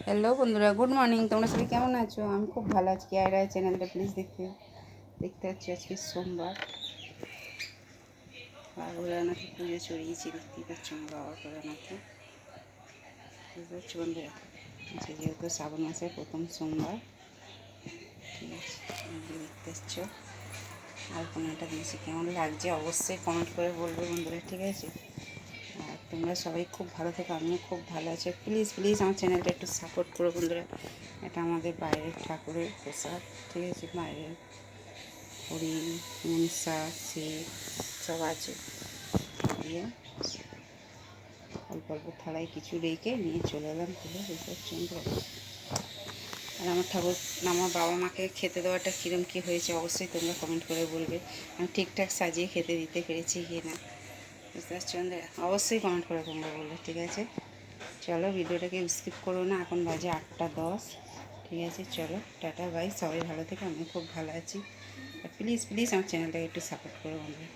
Hello বন্ধুরা, good morning. তোমরা সবাই কেমন আছো? আমি খুব ভালো আছি। আয়রা চ্যানেলটা প্লিজ দেখতে পাচ্ছি। আজকে সোমবার, ভোলানাথে পুজো চড়িয়েছি, দেখতেই পাচ্ছ আমার বাবার ভোলানাথে। বুঝতে পারছি বন্ধুরা, আজকে যেহেতু শ্রাবণ মাসের প্রথম সোমবার, ঠিক আছে, দেখতে পাচ্ছ। আর কোনোটা দিয়েছি, কেমন লাগছে অবশ্যই কমেন্ট করে বলবে বন্ধুরা, ঠিক আছে। আর তোমরা সবাই খুব ভালো থেকো, আমিও খুব ভালো আছি। প্লিজ প্লিজ আমার চ্যানেলটা একটু সাপোর্ট করো বন্ধুরা। এটা আমাদের বাইরের ঠাকুরের প্রসাদ, ঠিক আছে। বাইরের হরিণ, মনসা, শিব সব আছে। দিয়ে অল্প অল্প থালায় কিছু রেখে নিয়ে চলে এলাম খুলে বিসর্জন। আর আমার ঠাকুর, আমার বাবা মাকে খেতে দেওয়াটা কীরকম কী হয়েছে অবশ্যই তোমরা কমেন্ট করে বলবে। আমি ঠিকঠাক সাজিয়ে খেতে দিতে পেরেছি কি না, বুঝতে পারছো বন্ধুরা? অবশ্যই কমেন্ট করে তোমরা বলবে, ঠিক আছে। চলো, ভিডিওটাকে স্কিপ করো না। এখন বাজে 8টা 10, ঠিক আছে। চলো, টাটা, বাই। সবাই ভালো থেকে, আমি খুব ভালো আছি। আর প্লিজ প্লিজ আমার চ্যানেলটাকে একটু সাপোর্ট করো বন্ধুরা।